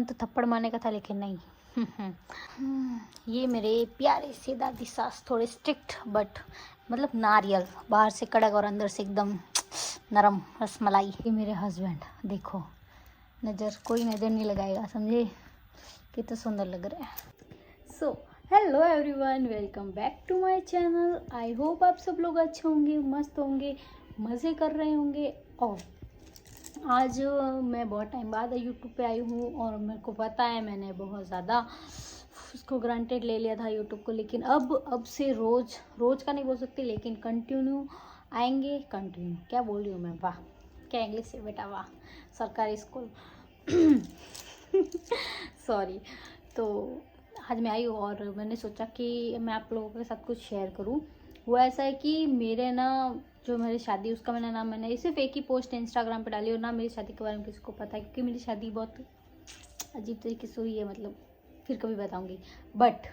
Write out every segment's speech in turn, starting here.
तो थप्पड़ मारने का था लेकिन नहीं। ये मेरे प्यारे से दादी सास, थोड़े स्ट्रिक्ट बट मतलब नारियल, बाहर से कड़क और अंदर से एकदम नरम रसमलाई। ये मेरे हस्बैंड, देखो कोई नज़र नहीं लगाएगा, समझे कितना सुंदर लग रहा है। So hello everyone, welcome back to my channel. I hope आप सब लोग अच्छे होंगे, मस्त होंगे, मज़े कर रहे होंगे। और आज मैं बहुत टाइम बाद यूट्यूब पे आई हूँ और मेरे को पता है मैंने बहुत ज़्यादा उसको ग्रांटेड ले लिया था यूट्यूब को, लेकिन अब से रोज़ का नहीं बोल सकती, लेकिन कंटिन्यू आएंगे। कंटिन्यू क्या बोल रही हूँ मैं, वाह क्या इंग्लिश है बेटा, वाह सरकारी स्कूल। सॉरी। तो आज मैं आई हूँ और मैंने सोचा कि मैं आप लोगों के साथ कुछ शेयर करूँ। वो ऐसा है कि मेरे ना जो मेरी शादी, उसका मैंने सिर्फ एक ही पोस्ट इंस्टाग्राम पे डाली और ना मेरी शादी के बारे में किसी को पता है, क्योंकि मेरी शादी बहुत अजीब तरीके से हुई है, मतलब फिर कभी बताऊंगी। बट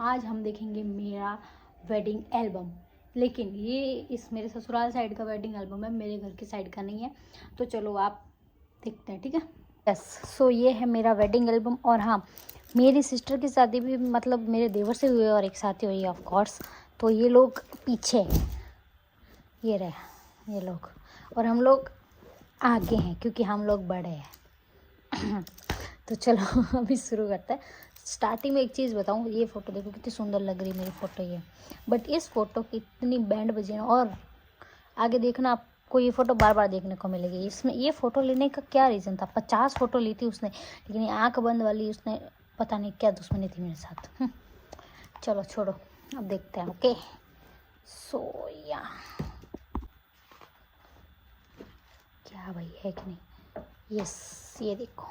आज हम देखेंगे मेरा वेडिंग एल्बम, लेकिन ये इस मेरे ससुराल साइड का वेडिंग एल्बम है, मेरे घर की साइड का नहीं है। तो चलो आप देखते हैं, ठीक है। यस, सो ये है मेरा वेडिंग एल्बम। और हाँ, मेरी सिस्टर की शादी भी मतलब मेरे देवर से हुई है और एक साथ ही हुई है ऑफ कोर्स। तो ये लोग पीछे, ये रहे ये लोग, और हम लोग आगे हैं क्योंकि हम लोग बड़े हैं। तो चलो अभी शुरू करते हैं। स्टार्टिंग में एक चीज़ बताऊँ, ये फ़ोटो देखो कितनी सुंदर लग रही है मेरी फ़ोटो ये। बट इस फ़ोटो की इतनी बैंड बजी ना, और आगे देखना आपको ये फ़ोटो बार बार देखने को मिलेगी। इसमें ये फ़ोटो लेने का क्या रीज़न था, 50 फ़ोटो ली थी उसने, लेकिन ये आँख बंद वाली उसने पता नहीं क्या दुश्मनी थी मेरे साथ। चलो छोड़ो, अब देखते हैं। ओके सो या क्या भाई है कि नहीं। यस, ये देखो,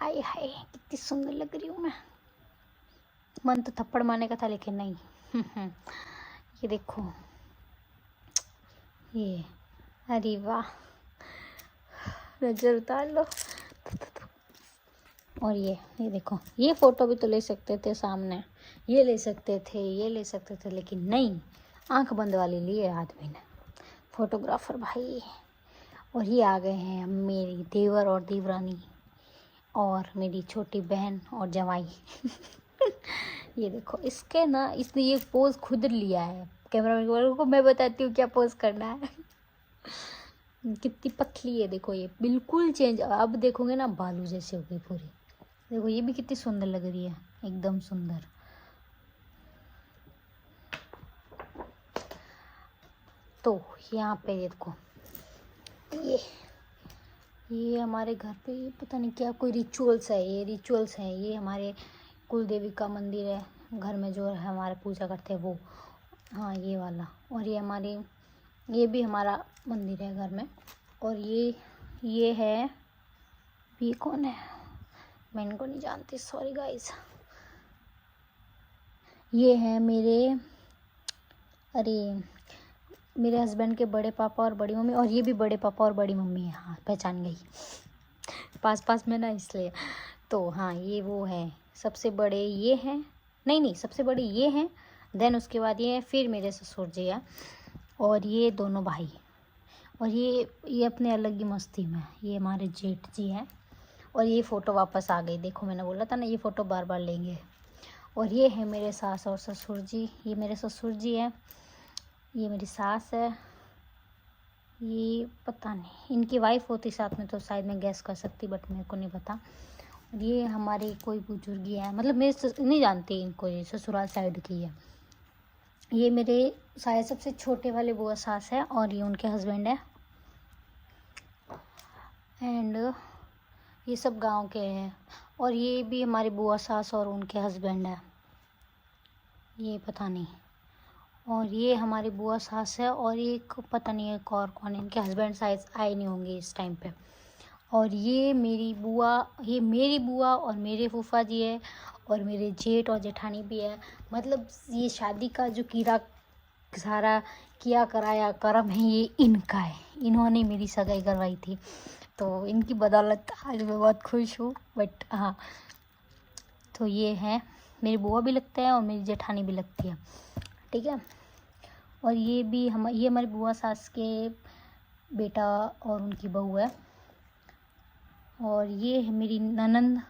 आए हाय कितनी सुंदर लग रही हूँ मैं। मन तो थप्पड़ मारने का था लेकिन नहीं। ये देखो, ये अरे वाह, नजर उतार लो। और ये देखो, ये फ़ोटो भी तो ले सकते थे सामने, ये ले सकते थे, लेकिन नहीं, आंख बंद वाली लिए आदमी ने, फोटोग्राफर भाई। और ये आ गए हैं मेरी देवर और देवरानी और मेरी छोटी बहन और जवाई। ये देखो, इसने ये पोज खुद लिया है। कैमरामैन वालों को मैं बताती हूँ क्या पोज करना है। कितनी पतली है देखो, ये बिल्कुल चेंज। अब देखोगे ना, बालू जैसे हो गई पूरी। देखो ये भी कितनी सुंदर लग रही है, एकदम सुंदर। तो यहाँ पे देखो, ये हमारे घर पे पता नहीं क्या कोई रिचुअल्स है, ये हमारे कुल देवी का मंदिर है घर में, जो है हमारे पूजा करते हैं वो, हाँ ये वाला। और ये भी हमारा मंदिर है घर में। और ये है, ये कौन है, मैं इनको नहीं जानती, सॉरी गाइस। ये है मेरे हस्बैंड के बड़े पापा और बड़ी मम्मी, और ये भी बड़े पापा और बड़ी मम्मी है। हाँ पहचान गई, पास में ना, इसलिए। तो हाँ, ये वो है, सबसे बड़े ये हैं, नहीं सबसे बड़े ये हैं, देन उसके बाद ये है, फिर मेरे ससुर जी है, और ये दोनों भाई। और ये अपने अलग ही मस्ती में, ये हमारे जेठ जी हैं। और ये फ़ोटो वापस आ गई, देखो मैंने बोला था ना ये फ़ोटो बार बार लेंगे। और ये है मेरे सास और ससुर जी, ये मेरे ससुर जी हैं, ये मेरी सास है, ये पता नहीं इनकी वाइफ होती साथ में तो शायद मैं गैस कर सकती, बट मेरे को नहीं पता। और ये हमारी कोई बुजुर्ग है, मतलब नहीं जानती इनको, ये ससुराल साइड की है। ये मेरे शायद सबसे छोटे वाले बुआ सास है, और ये उनके हस्बैंड है। एंड ये सब गांव के हैं। और ये भी हमारी बुआ सास और उनके हस्बैंड है, ये पता नहीं। और ये हमारी बुआ सास है, और एक पता नहीं एक और कौन है, इनके हस्बैंड शायद आए नहीं होंगे इस टाइम पे। और ये मेरी बुआ और मेरे फूफा जी है, और मेरे जेठ और जेठानी भी है। मतलब ये शादी का जो सारा किया कराया कर्म है, ये इनका है, इन्होंने मेरी सगाई करवाई थी, तो इनकी बदौलत आज मैं बहुत खुश हूँ। बट हाँ, तो ये है, मेरी बुआ भी लगता है और मेरी जेठानी भी लगती है, ठीक है। और ये हमारी बुआ सास के बेटा और उनकी बहू है। और ये है मेरी ननंद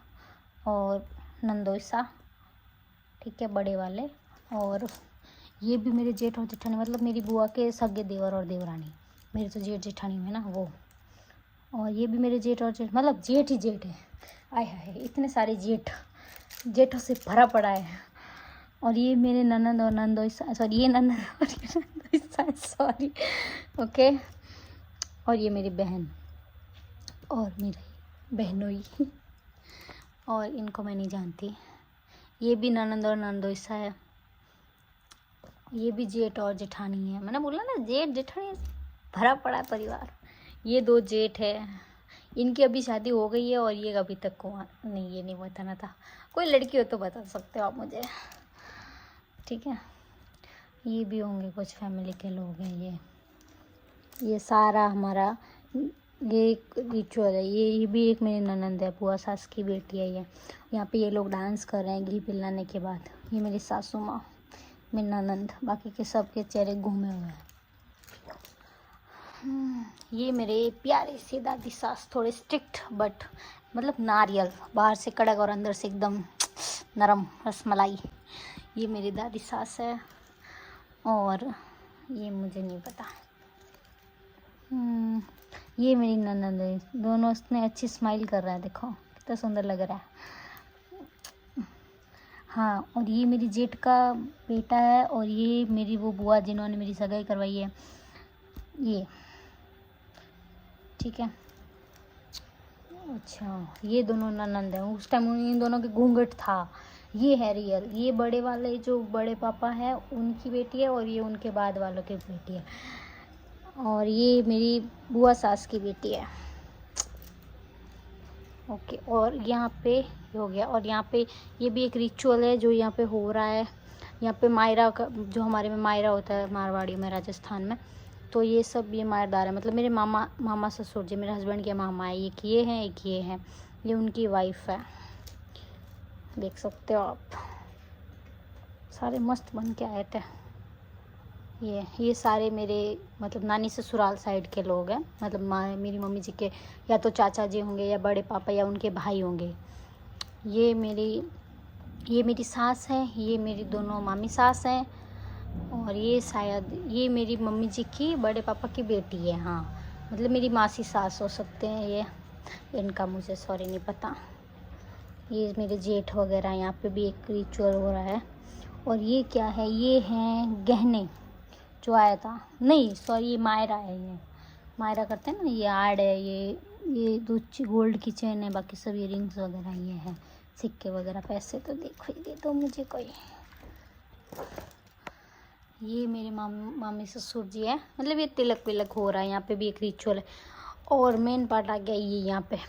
और नंदोईसा, ठीक है, बड़े वाले। और ये भी मेरे जेठ और जेठानी, मतलब मेरी बुआ के सगे देवर और देवरानी, मेरे तो जेठ जेठानी में ना वो। और ये भी मेरे जेठ और जेठ, मतलब जेठ ही जेठ है। आय हाय, इतने सारे जेठों से भरा पड़ा है। और ये मेरे ननंद और नंदोईसा, सॉरी ये ननंद और ये नंदोईसा, सॉरी, ओके। और ये मेरी बहन और मेरी बहनोई, और इनको मैं नहीं जानती। ये भी ननंद और नंदोईसा है। ये भी जेठ और जेठानी है। मैंने बोला ना जेठ जेठानी भरा पड़ा है परिवार। ये 2 जेठ है, इनकी अभी शादी हो गई है और ये अभी तक कुंवार नहीं, ये नहीं बताना था। कोई लड़की हो तो बता सकते हो आप मुझे, ठीक है। ये भी होंगे कुछ फैमिली के लोग हैं। ये सारा हमारा ये एक रिचुअल है। ये भी एक मेरी ननंद है, बुआ सास की बेटी है ये। यहाँ पे ये लोग डांस कर रहे हैं घी पिलाने के बाद। ये मेरी सासू माँ, मेरी ननंद, बाकी के सब के चेहरे घूमे हुए हैं। ये मेरे प्यारे से दादी सास, थोड़े स्ट्रिक्ट बट मतलब नारियल, बाहर से कड़क और अंदर से एकदम नरम रसमलाई। ये मेरी दादी सास है। और ये मुझे नहीं पता। ये मेरी ननंद है। दोनों इतने अच्छी स्माइल कर रहा है, देखो कितना सुंदर लग रहा है। हाँ, और ये मेरी जेठ का बेटा है। और ये मेरी वो बुआ जिन्होंने मेरी सगाई करवाई है, ये, ठीक है। अच्छा, ये दोनों ननंद हैं। उस टाइम इन दोनों के घूंघट था। ये है रियल, ये बड़े वाले जो बड़े पापा है उनकी बेटी है, और ये उनके बाद वालों की बेटी है। और ये मेरी बुआ सास की बेटी है, ओके। और यहाँ पे हो गया। और यहाँ पे ये भी एक रिचुअल है जो यहाँ पे हो रहा है। यहाँ पे मायरा का, जो हमारे में मायरा होता है मारवाड़ी में, राजस्थान में, तो ये सब ये मायरदार है। मतलब मेरे मामा ससुर जी, मेरे हस्बैंड के मामा है। एक ये हैं, एक ये हैं, ये उनकी वाइफ है, देख सकते हो आप। सारे मस्त बन के आए थे। ये सारे मेरे मतलब नानी ससुराल साइड के लोग हैं। मतलब मेरी मम्मी जी के या तो चाचा जी होंगे या बड़े पापा या उनके भाई होंगे। ये मेरी सास है, ये मेरी दोनों मामी सास हैं। और ये शायद ये मेरी मम्मी जी की बड़े पापा की बेटी है। हाँ, मतलब मेरी मासी सास हो सकते हैं ये, इनका मुझे सॉरी नहीं पता। ये मेरे जेठ वगैरह। यहाँ पे भी एक रिचुअल हो रहा है। और ये क्या है, ये हैं गहने जो आया था, नहीं सॉरी ये मायरा है। ये मायरा करते हैं ना, ये आड़ है, ये 2 गोल्ड की चेन है, बाकी सब ये रिंग्स वगैरह ये है, सिक्के वगैरह। पैसे तो देखो ही दे दो मुझे कोई। ये मेरे मामी ससुर जी है। मतलब ये तिलक विलक हो रहा है। यहाँ पे भी एक रिचुअल है। और मेन पार्ट आ गया ये यहाँ पे,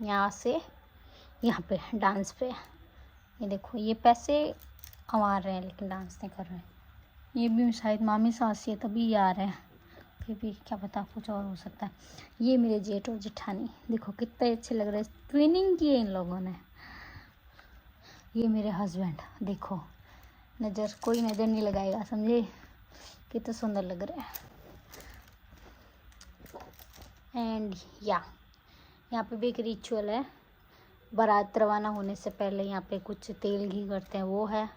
यहाँ से यहाँ पे डांस पे। ये देखो, ये पैसे कमा रहे हैं लेकिन डांस नहीं कर रहे हैं। ये भी शायद मामी सास है तभी ये आ रहे हैं, फिर भी क्या पता कुछ और हो सकता है। ये मेरे जेठ और जेठानी, देखो कितने अच्छे लग रहे हैं, ट्विनिंग की है इन लोगों ने। ये मेरे हस्बैंड, देखो कोई नज़र नहीं लगाएगा, समझे, कितना सुंदर लग रहा है। एंड यहाँ पे भी एक रिचुअल है। बारात रवाना होने से पहले यहाँ पे कुछ तेल घी करते हैं, वो है।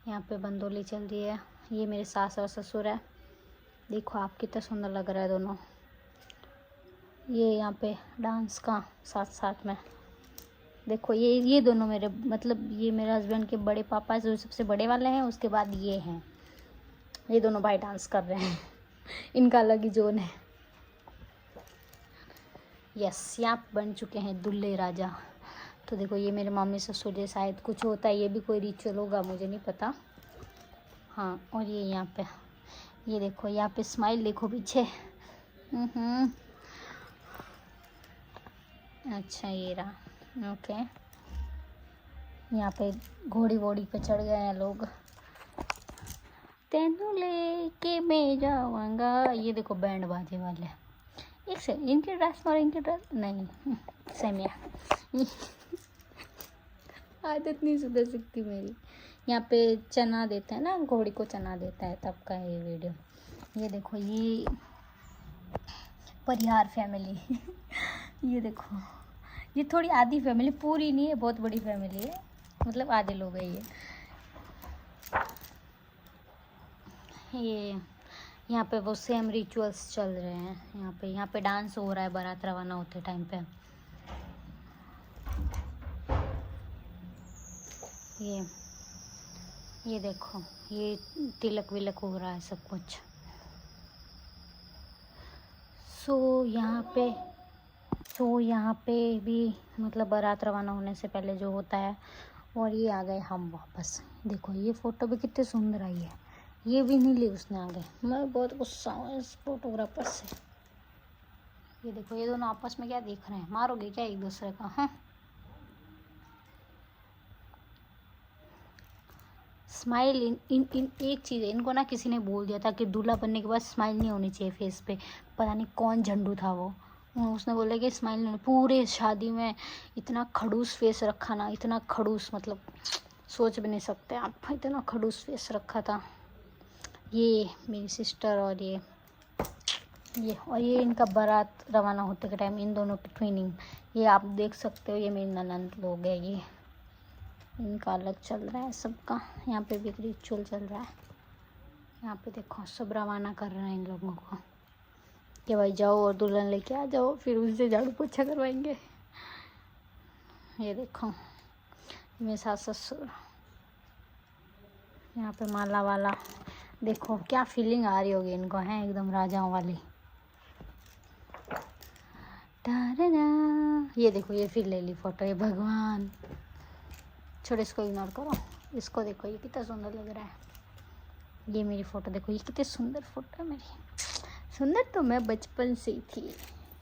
यहाँ पे बंदोली चल रही है। ये मेरे सास और ससुर है, देखो आप कितना सुंदर लग रहा है दोनों। ये यहाँ पे डांस का साथ में देखो। ये दोनों मेरे मतलब ये मेरे हस्बैंड के बड़े पापा जो सबसे बड़े वाले हैं, उसके बाद ये हैं। ये दोनों भाई डांस कर रहे हैं इनका अलग ही जोन है। यस, यहाँ बन चुके हैं दूल्हे राजा। तो देखो ये मेरे मम्मी ससुर जी, शायद कुछ होता है, ये भी कोई रिचुअल होगा, मुझे नहीं पता। हाँ, और ये यहाँ पे ये देखो, यहाँ पे स्माइल देखो पीछे। अच्छा ये रहा, ओके। यहाँ पे घोड़ी वोड़ी पे चढ़ गए हैं लोग। तेनू लेके मैं जाऊँगा। ये देखो बैंड बाजे वाले। एक से इनकी ड्रेस और इनकी ड्रेस नहीं सेम है आदत नहीं सुधर सकती मेरी। यहाँ पे चना देते हैं ना, घोड़ी को चना देता है, तब का है ये वीडियो। ये देखो, ये परिहार फैमिली ये देखो ये थोड़ी आधी फैमिली, पूरी नहीं है, बहुत बड़ी फैमिली है, मतलब आधे लोग हैं ये यहाँ पे वो सेम रिचुअल्स चल रहे हैं। यहाँ पे डांस हो रहा है बारात रवाना होते टाइम पे। ये देखो, ये तिलक विलक हो रहा है सब कुछ। सो यहाँ पे भी मतलब बारात रवाना होने से पहले जो होता है। और ये आ गए हम वापस। देखो ये फ़ोटो भी कितनी सुंदर आई है। ये भी नहीं ली उसने आगे। मैं बहुत गुस्सा हूँ इस फोटोग्राफर से। ये देखो, ये दोनों आपस में क्या देख रहे हैं? मारोगे क्या एक दूसरे का? हाँ, स्माइल इन एक चीज़ है, इनको ना किसी ने बोल दिया था कि दूल्हा बनने के बाद स्माइल नहीं होनी चाहिए फेस पे। पता नहीं कौन झंडू था वो, उसने बोला कि स्माइल नहीं। पूरे शादी में इतना खड़ूस फेस रखा ना, इतना खड़ूस, मतलब सोच भी नहीं सकते आप, इतना खड़ूस फेस रखा था। ये मेरी सिस्टर और ये इनका बारात रवाना होते के टाइम इन दोनों की ट्विनिंग। ये आप देख सकते हो, ये मेरी ननंद लोग है। ये इनका अलग चल रहा है सबका। यहाँ पे भी एक रिचुअल चल रहा है। यहाँ पे देखो सब रवाना कर रहे हैं इन लोगों को कि भाई जाओ और दुल्हन लेके आ जाओ, फिर उनसे झाड़ू पोछा करवाएंगे। ये देखो मेरे सास ससुर, यहाँ पे माला वाला। देखो क्या फीलिंग आ रही होगी इनको, है एकदम राजाओं वाली। ये देखो, ये फिर ले ली फोटो। ये भगवान, छोड़ो इसको, इग्नोर करो। इसको देखो, ये कितना सुंदर लग रहा है। ये मेरी फ़ोटो देखो, ये कितनी सुंदर फ़ोटो है मेरी। सुंदर तो मैं बचपन से ही थी,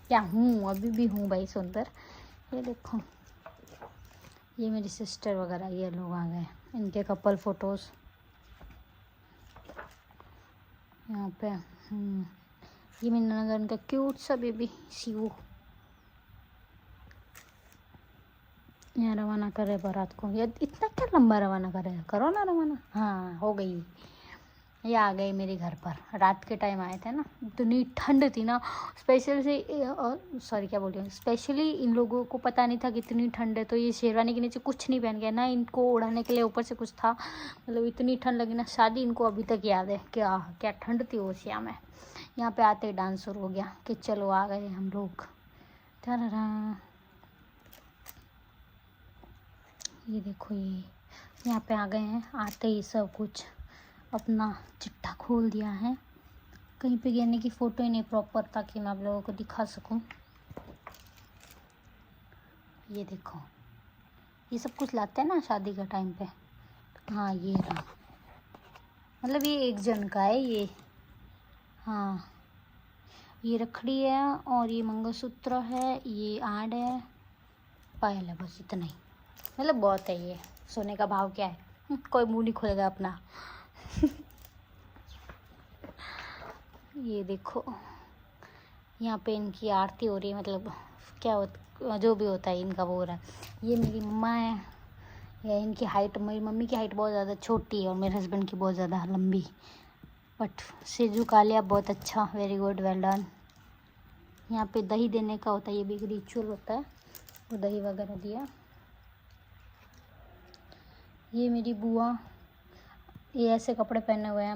क्या हूँ, अभी भी हूँ भाई सुंदर। ये देखो, ये मेरी सिस्टर वगैरह, ये लोग आ गए, इनके कपल फ़ोटोज़ यहाँ पे। ये मेरी ननद का क्यूट सा बेबी शिवू। यहाँ रवाना कर रहे बारात को। ये इतना क्या लंबा रवाना कर रहे हैं? करो ना रवाना। हाँ, हो गई। ये आ गए मेरे घर पर। रात के टाइम आए थे ना, इतनी ठंड थी ना। स्पेशली इन लोगों को पता नहीं था कि इतनी ठंड है, तो ये शेरवानी के नीचे कुछ नहीं पहन गया ना, इनको उड़ाने के लिए ऊपर से कुछ था। मतलब इतनी ठंड लगी ना, शादी इनको अभी तक याद है क्या क्या ठंड थी ओसिया में। यहाँ पे आते ही डांस शुरू हो गया कि चलो आ गए हम लोग। ये देखो, ये यहाँ पे आ गए हैं। आते ही सब कुछ अपना चिट्ठा खोल दिया है। कहीं पे गिरने की फ़ोटो ही नहीं प्रॉपर, ताकि मैं आप लोगों को दिखा सकूं। ये देखो, ये सब कुछ लाते हैं ना शादी का टाइम पे। हाँ, ये रहा, मतलब ये एक जन का है ये। हाँ, ये रखड़ी है और ये मंगलसूत्र है, ये आड़ है, पायल है, बस इतना ही। मतलब बहुत है ये। सोने का भाव क्या है? कोई मुंह नहीं खोलेगा अपना। ये देखो, यहाँ पे इनकी आरती हो रही है, मतलब क्या होता, जो भी होता है इनका वो हो रहा है। ये मेरी मम्मा है। या इनकी हाइट, मेरी मम्मी की हाइट बहुत ज़्यादा छोटी है और मेरे हस्बैंड की बहुत ज़्यादा लंबी। बट सिर झुका लिया, बहुत अच्छा, वेरी गुड, वेल डन। यहाँ पे दही देने का होता है, ये भी एक रिचुअल होता है, वो दही वगैरह दिया। ये मेरी बुआ, ये ऐसे कपड़े पहने हुए हैं।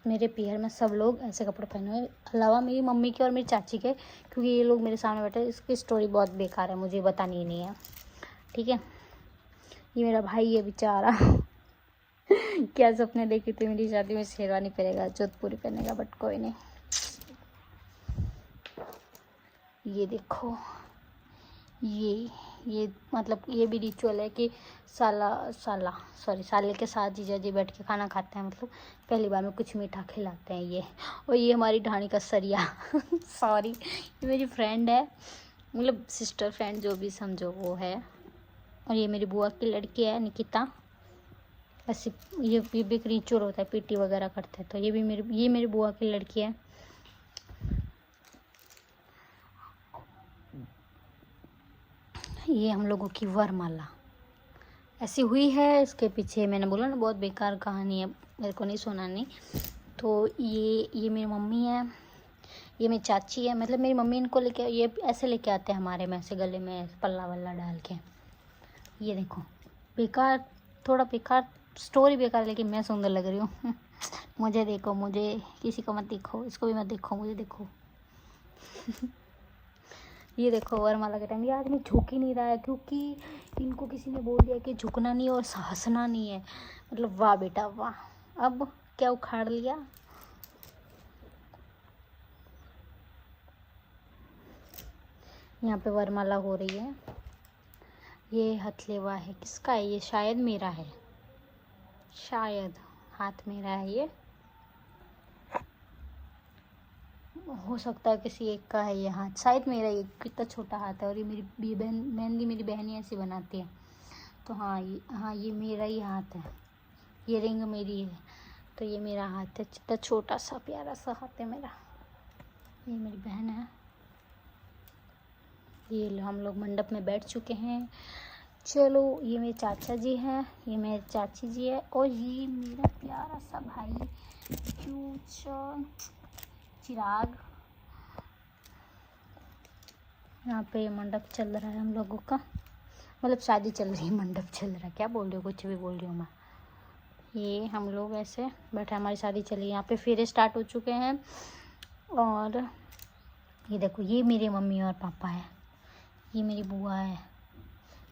मेरे पीहर में सब लोग ऐसे कपड़े पहने हुए हैं, अलावा मेरी मम्मी के और मेरी चाची के, क्योंकि ये लोग मेरे सामने बैठे। इसकी स्टोरी बहुत बेकार है, मुझे बतानी ही नहीं है, ठीक है। ये मेरा भाई है बेचारा। क्या सपने देखी थी मेरी शादी में, शेरवानी पहनेगा, जोधपुरी पहनेगा, बट कोई नहीं। ये देखो, ये मतलब ये भी रिचुअल है कि साले के साथ जीजा जी बैठ के खाना खाते हैं, मतलब पहली बार में कुछ मीठा खिलाते हैं ये। और ये हमारी ढाणी का सरिया। सॉरी, ये मेरी फ्रेंड है, मतलब सिस्टर फ्रेंड, जो भी समझो वो है। और ये मेरी बुआ की लड़की है निकिता। ऐसे ये भी एक रिचुअल होता है, पीटी वगैरह करते हैं, तो ये मेरी बुआ की लड़की है। ये हम लोगों की वरमाला ऐसी हुई है। इसके पीछे मैंने बोला ना बहुत बेकार कहानी है, मेरे को नहीं सुनानी। तो ये मेरी मम्मी है, ये मेरी चाची है, मतलब मेरी मम्मी इनको लेके ये ऐसे लेके आते हैं हमारे में, ऐसे गले में पल्ला वल्ला डाल के। ये देखो बेकार, थोड़ा बेकार स्टोरी बेकार, लेकिन मैं सुंदर लग रही हूँ। मुझे देखो, मुझे किसी को मत देखो, इसको भी मत देखो, मुझे देखो। ये देखो वरमाला का टाइम, ये आदमी झुक ही नहीं रहा है क्योंकि इनको किसी ने बोल दिया कि झुकना नहीं है और हंसना नहीं है। मतलब वाह बेटा वाह। अब क्या उखाड़ लिया। यहाँ पे वरमाला हो रही है। ये हथलेवा है, किसका है ये? शायद मेरा है, शायद हाथ मेरा है ये, हो सकता है किसी एक का है ये हाथ, शायद मेरा। ये कितना छोटा हाथ है, और ये मेरी बहन, मेहंदी मेरी बहन ही ऐसी बनाती है। तो हाँ ये मेरा ही हाथ है, ये रिंग मेरी है, तो ये मेरा हाथ है। कितना छोटा सा प्यारा सा हाथ है मेरा। ये मेरी बहन है। ये हम लोग मंडप में बैठ चुके हैं। चलो, ये मेरे चाचा जी हैं, ये मेरे चाची जी है, और ये मेरा प्यारा सा भाई चिराग। यहाँ पे मंडप चल रहा है हम लोगों का, मतलब शादी चल रही है, मंडप चल रहा है। क्या बोल रही हूँ, कुछ भी बोल रही हूँ मैं। ये हम लोग ऐसे बैठे, हमारी शादी चली है। यहाँ पे फेरे स्टार्ट हो चुके हैं। और ये देखो, ये मेरे मम्मी और पापा है, ये मेरी बुआ है,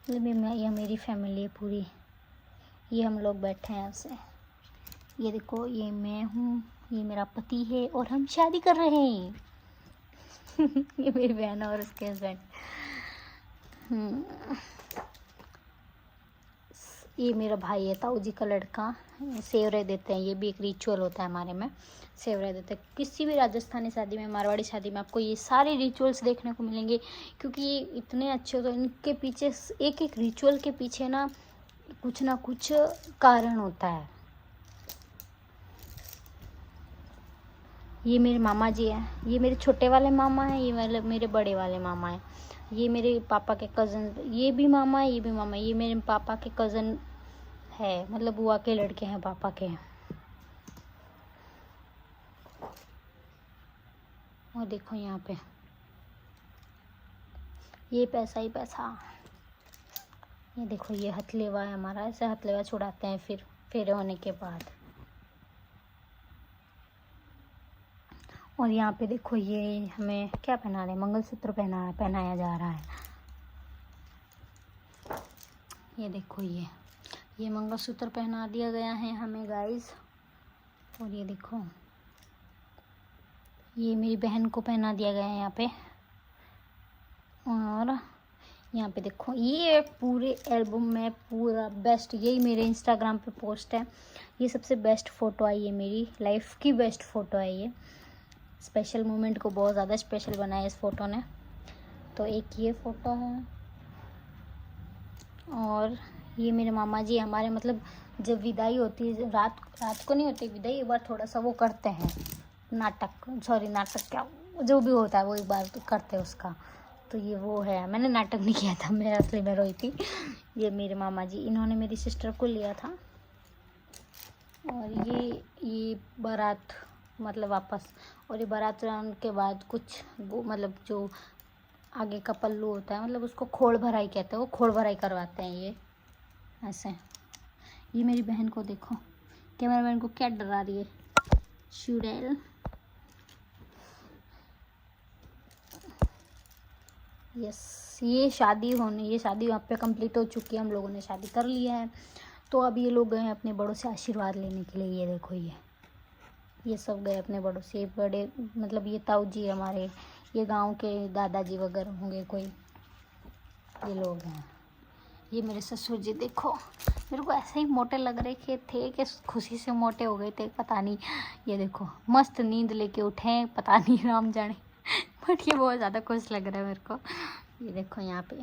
मतलब ये मेरी फैमिली है पूरी। ये हम लोग बैठे हैं ऐसे। ये देखो, ये मैं हूँ, ये मेरा पति है, और हम शादी कर रहे हैं। ये मेरी बहन और उसके हस्बैंड। ये मेरा भाई है, ताऊ जी का लड़का। सेवरे देते हैं, ये भी एक रिचुअल होता है हमारे में, सेवरे देते हैं। किसी भी राजस्थानी शादी में, मारवाड़ी शादी में आपको ये सारे रिचुअल्स देखने को मिलेंगे, क्योंकि ये इतने अच्छे होते हैं। इनके पीछे, एक एक रिचुअल के पीछे ना कुछ कारण होता है। ये मेरे मामा जी हैं, ये मेरे छोटे वाले मामा हैं, ये मेरे बड़े वाले मामा हैं। ये मेरे पापा के कज़न, ये भी मामा है, ये भी मामा है। ये मेरे पापा के कज़न है, मतलब बुआ के लड़के हैं पापा के। और देखो यहाँ पे ये पैसा ही पैसा। ये देखो, ये हथलेवा है हमारा, ऐसे हथलेवा छुड़ाते हैं फिर फेरे होने के बाद। और यहाँ पे देखो, ये हमें क्या पहना रहे हैं, मंगलसूत्र पहनाया जा रहा है। ये देखो, ये मंगलसूत्र पहना दिया गया है हमें गाइस। और ये देखो, ये मेरी बहन को पहना दिया गया है यहाँ पे। और यहाँ पे देखो, ये पूरे एल्बम में पूरा बेस्ट, यही मेरे इंस्टाग्राम पे पोस्ट है। ये सबसे बेस्ट फ़ोटो आई है, मेरी लाइफ की बेस्ट फ़ोटो है ये। स्पेशल मोमेंट को बहुत ज़्यादा स्पेशल बनाया इस फ़ोटो ने। तो एक ये फ़ोटो है, और ये मेरे मामा जी हमारे, मतलब जब विदाई होती है, रात को नहीं होती विदाई, एक बार थोड़ा सा वो करते हैं नाटक, क्या जो भी होता है वो एक बार तो करते हैं उसका। तो ये वो है, मैंने नाटक नहीं किया था, मैं असली में रोई थी। ये मेरे मामा जी, इन्होंने मेरी सिस्टर को लिया था। और ये बारात, मतलब वापस, और ये बारात के बाद कुछ वो, मतलब जो आगे का पल्लू होता है, मतलब उसको खोड़ भराई कहते हैं, वो खोड़ भराई करवाते हैं ये ऐसे। ये मेरी बहन को देखो, कैमरामैन को क्या डरा रही है, शुडेल। यस, ये शादी वहाँ पे कंप्लीट हो चुकी है, हम लोगों ने शादी कर लिया है। तो अब ये लोग गए हैं अपने बड़ों से आशीर्वाद लेने के लिए। ये देखो, ये सब गए अपने बड़ों से, बड़े मतलब ये ताऊ जी हमारे, ये गांव के दादाजी वगैरह होंगे कोई, ये लोग हैं। ये मेरे ससुर जी देखो, मेरे को ऐसे ही मोटे लग रहे थे कि खुशी से मोटे हो गए थे, पता नहीं। ये देखो, मस्त नींद लेके उठे हैं, पता नहीं राम जाने, बट ये बहुत ज़्यादा खुश लग रहा है मेरे को। ये देखो यहाँ पे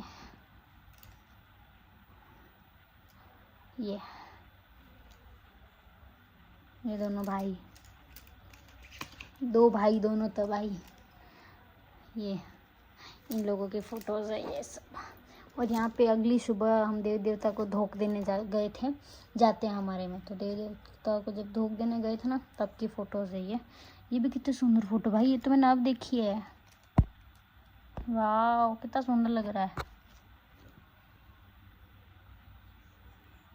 ये दोनों भाई, दो भाई दोनों तबाही। ये इन लोगों की फ़ोटोज़ है ये सब। और यहाँ पे अगली सुबह हम देवी देवता को धोख देने जाते हैं हमारे में। तो देवी देवता को जब धोख देने गए थे ना, तब की फ़ोटोज़ है ये। ये भी कितने सुंदर फोटो भाई, ये तो मैंने अब देखी है। वाह कितना सुंदर लग रहा है।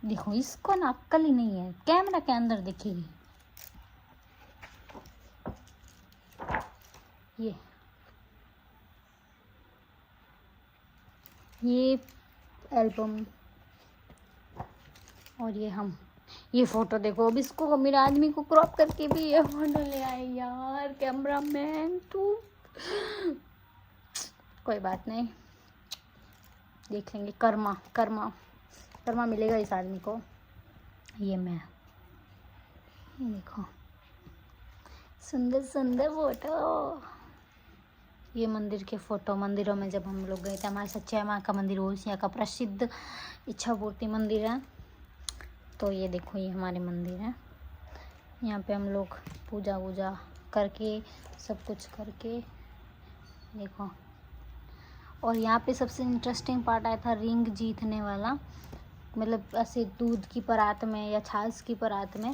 देखो इसको ना अक्ल ही नहीं है, कैमरा के अंदर देखेगी। ये एल्बम और ये हम, ये फोटो देखो। अब इसको मेरे आदमी को क्रॉप करके भी ये फोटो ले आए यार, कैमरा मैन तू। कोई बात नहीं, देख लेंगे। कर्मा कर्मा कर्मा मिलेगा इस आदमी को। ये मैं, ये देखो सुंदर सुंदर फोटो। ये मंदिर के फोटो, मंदिरों में जब हम लोग गए थे, हमारे सच्चे माँ का मंदिर ओसिया का प्रसिद्ध इच्छापूर्ति मंदिर है। तो ये देखो ये हमारे मंदिर है, यहाँ पे हम लोग पूजा वूजा करके सब कुछ करके देखो। और यहाँ पे सबसे इंटरेस्टिंग पार्ट आया था रिंग जीतने वाला। मतलब ऐसे दूध की परात में या छाछ की परात में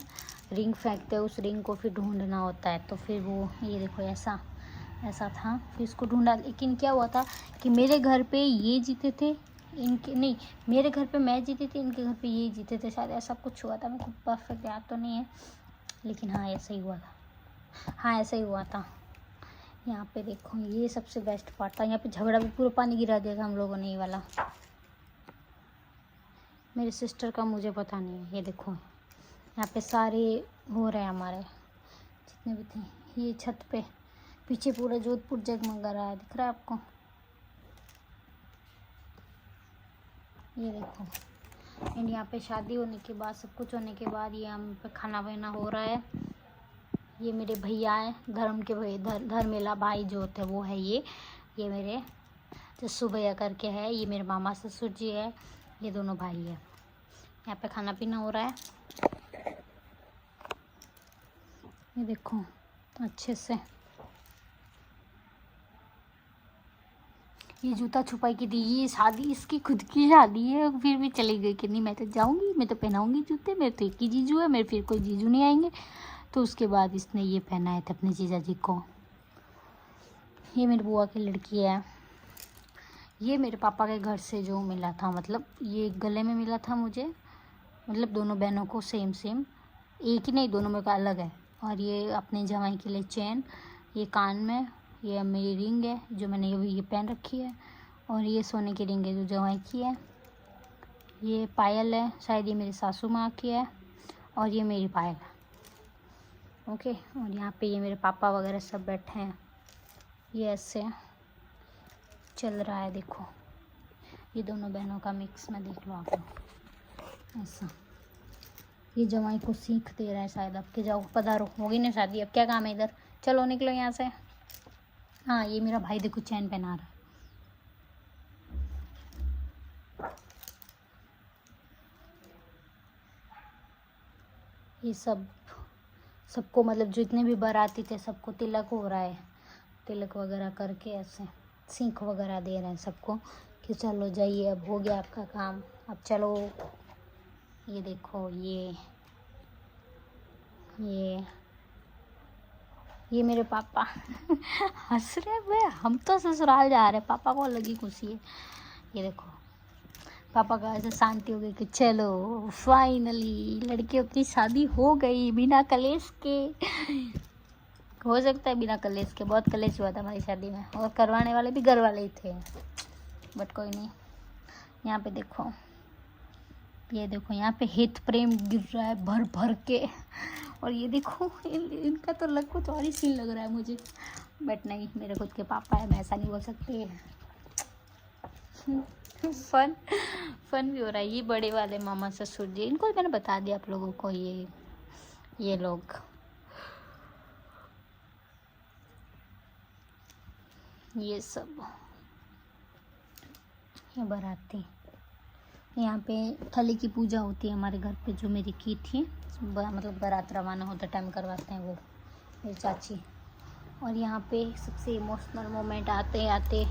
रिंग फेंकते हैं, उस रिंग को फिर ढूंढना होता है। तो फिर वो ये देखो ऐसा ऐसा था, फिर इसको ढूंढा। लेकिन क्या हुआ था कि मेरे घर पे ये जीते थे, इनके नहीं, मेरे घर पे मैं जीती थी, इनके घर पे ये जीते थे, शायद ऐसा कुछ हुआ था। मेरे को परफेक्ट याद तो नहीं है, लेकिन हाँ ऐसा ही हुआ था। हाँ ऐसा ही हुआ था। यहाँ पे देखो ये सबसे बेस्ट पार्ट था। यहाँ पे झगड़ा भी, पूरा पानी गिरा दिया था हम लोगों ने, ये वाला। मेरी सिस्टर का मुझे पता नहीं है। ये देखो यहाँ पे सारे हो रहे हैं हमारे जितने भी थे। ये छत पे पीछे पूरा जोधपुर जगमगा रहा है, दिख रहा है आपको? ये देखो। एंड यहाँ पे शादी होने के बाद, सब कुछ होने के बाद, ये हम पे खाना वाना हो रहा है। ये मेरे भैया है, धर्म के भैया, धर्मेला भाई जो होते हैं वो है ये मेरे जस्सू भैया करके है। ये मेरे मामा ससुर जी है, ये दोनों भाई है। यहाँ पे खाना पीना हो रहा है। ये देखो अच्छे से। ये जूता छुपाई की थी, ये शादी इसकी खुद की शादी है, फिर भी चली गई कि नहीं मैं तो जाऊंगी, मैं तो पहनाऊंगी जूते, मेरे तो एक ही जीजू है, मेरे फिर कोई जीजू नहीं आएंगे। तो उसके बाद इसने ये पहनाए थे अपने जीजा जी को। ये मेरी बुआ की लड़की है। ये मेरे पापा के घर से जो मिला था, मतलब ये गले में मिला था मुझे, मतलब दोनों बहनों को सेम सेम, एक ही नहीं, दोनों में का अलग है। और ये अपने जवाई के लिए चेन, ये कान में, ये मेरी रिंग है जो मैंने ये पहन रखी है। और ये सोने की रिंग है जो जवाई की है। ये पायल है, शायद ये मेरी सासू माँ की है। और ये मेरी पायल है। ओके। और यहाँ पे ये मेरे पापा वगैरह सब बैठे हैं। ये ऐसे चल रहा है, देखो ये दोनों बहनों का मिक्स में, देख लो आप लोग ऐसा। ये जवाई को सीख दे रहा है शायद, अब के जाओ पधारो, होगी ना शादी, अब क्या काम है इधर, चलो निकलो यहाँ से। हाँ ये मेरा भाई देखो चैन पहना रहा है। ये सबको मतलब जितने भी बाराती थे सबको तिलक हो रहा है, तिलक वगैरह करके ऐसे सीख वगैरह दे रहे हैं सबको कि चलो जाइए, अब हो गया आपका काम, अब चलो। ये देखो ये मेरे पापा हंस रहे वे, हम तो ससुराल जा रहे हैं, पापा को लगी खुशी है। ये देखो पापा का ऐसे शांति हो गई कि चलो फाइनली लड़कियों की शादी हो गई बिना कलेश के। हो सकता है बिना कलेश के, बहुत कलेश हुआ था हमारी शादी में, और करवाने वाले भी घर वाले ही थे, बट कोई नहीं। यहाँ पे देखो, ये देखो यहाँ पे हित प्रेम गिर रहा है भर भर के। और ये देखो इनका तो लग कुछ और ही सीन लग रहा है मुझे, बट नहीं, मेरे खुद के पापा है, मैं ऐसा नहीं बोल सकती। फन भी हो रहा है। ये बड़े वाले मामा ससुर जी, इनको मैंने बता दिया आप लोगों को, ये लोग, ये सब, ये बाराती। यहाँ पे थली की पूजा होती है हमारे घर पे, जो मेरी की थी, मतलब बारात रवाना होता टाइम करवाते हैं वो मेरी चाची। और यहाँ पे सबसे इमोशनल मोमेंट आते आते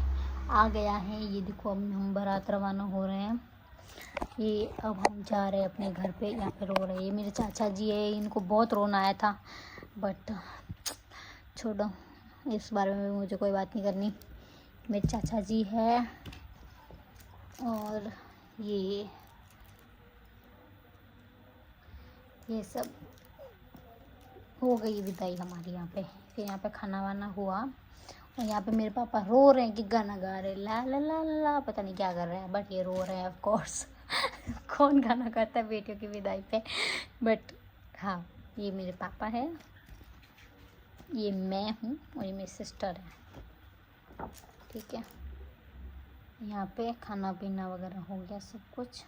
आ गया है। ये देखो अब हम बारात रवाना हो रहे हैं, ये अब हम जा रहे हैं अपने घर पे। यहाँ पे रो रहे हैं, ये मेरे चाचा जी है, इनको बहुत रोना आया था, बट छोड़ो, इस बारे में मुझे कोई बात नहीं करनी। मेरे चाचा जी है और ये सब हो गई विदाई हमारी यहाँ पे। फिर यहाँ पे खाना वाना हुआ और यहाँ पे मेरे पापा रो रहे हैं कि गाना गा रहे, ला ला ला ला, पता नहीं क्या कर रहे हैं, बट ये रो रहे हैं ऑफ कोर्स। कौन गाना गाता है बेटियों की विदाई पे, बट हाँ, ये मेरे पापा है, ये मैं हूँ और ये मेरी सिस्टर है। ठीक है, यहाँ पे खाना पीना वगैरह हो गया सब कुछ।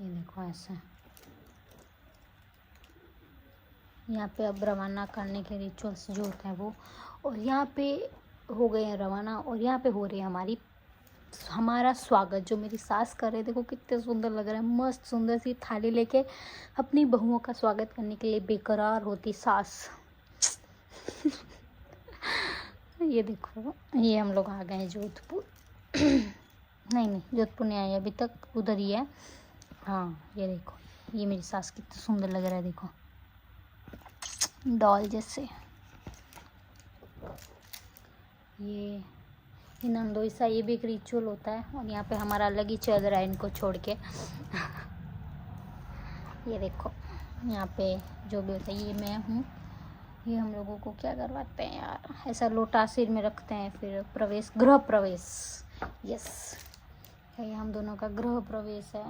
ये देखो ऐसा, यहाँ पे अब रवाना करने के रिचुअल्स जो होते हैं वो, और यहाँ पे हो गए हैं रवाना और यहाँ पे हो रही है हमारा स्वागत, जो मेरी सास कर रहे। देखो कितने सुंदर लग रहा है, मस्त सुंदर सी थाली लेके अपनी बहुओं का स्वागत करने के लिए बेकरार होती सास। ये देखो, ये हम लोग आ गए हैं जोधपुर। नहीं जोधपुर नहीं आए अभी तक, उधर ही है। हाँ ये देखो, ये मेरी सास कितना सुंदर लग रहा है, देखो डॉल जैसे। ये नंदोई सा, ये भी एक रिचुअल होता है और यहाँ पे हमारा अलग ही चल रहा है इनको छोड़ के। ये देखो यहाँ पे जो भी होता है, ये मैं हूँ। ये हम लोगों को क्या करवाते हैं यार, ऐसा लोटा सिर में रखते हैं, फिर प्रवेश, गृह प्रवेश, यस, ये हम दोनों का गृह प्रवेश है।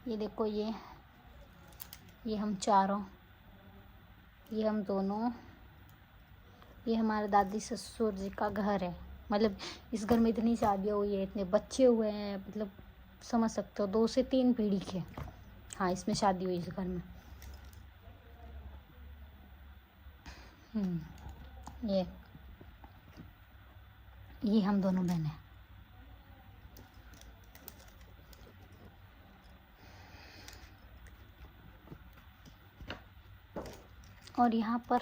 ये देखो, ये हम चारों, ये हम दोनों, ये हमारे दादी ससुर जी का घर है। मतलब इस घर में इतनी शादियाँ हुई है, इतने बच्चे हुए हैं, मतलब समझ सकते हो 2 से 3 पीढ़ी के। हाँ, इसमें शादी हुई इस घर में। ये हम दोनों बहन हैं। और यहाँ पर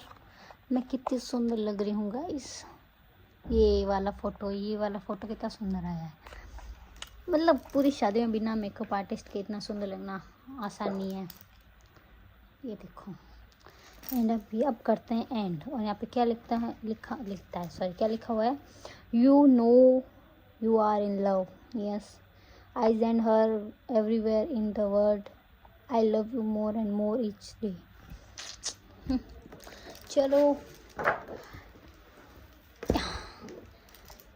मैं कितनी सुंदर लग रही हूँ गाइस। ये वाला फ़ोटो कितना सुंदर आया है। मतलब पूरी शादी में बिना मेकअप आर्टिस्ट के इतना सुंदर लगना आसान नहीं है। ये देखो, एंड अब करते हैं एंड। और यहाँ पे क्या लिखता है, क्या लिखा हुआ है, you know you are in love, yes I send her everywhere in the world, I love you more and more each day. चलो,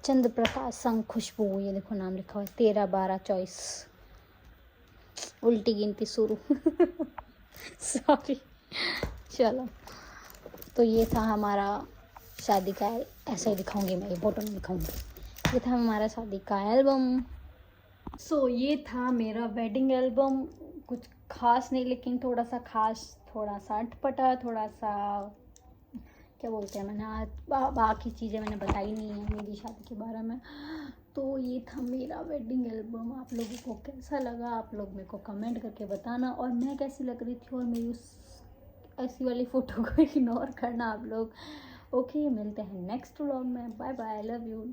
चंद्र प्रकाश संग खुशबू, ये देखो नाम लिखा हुआ है, 13 12 24, उल्टी गिनती शुरू। सॉरी। चलो, तो ये था हमारा शादी का, ऐसा ही दिखाऊंगी मैं, ये फोटो नहीं दिखाऊंगी। ये था हमारा शादी का एल्बम। सो ये था मेरा वेडिंग एल्बम। कुछ खास नहीं, लेकिन थोड़ा सा खास, थोड़ा सा अटपटा, थोड़ा सा क्या बोलते हैं, मैंने आज बाकी चीज़ें मैंने बताई नहीं है मेरी शादी के बारे में। तो ये था मेरा वेडिंग एल्बम। आप लोगों को कैसा लगा, आप लोग मेरे को कमेंट करके बताना, और मैं कैसी लग रही थी, और मेरी उस ऐसी वाली फ़ोटो को इग्नोर करना आप लोग। ओके, मिलते हैं नेक्स्ट व्लॉग में। Bye bye, I love you.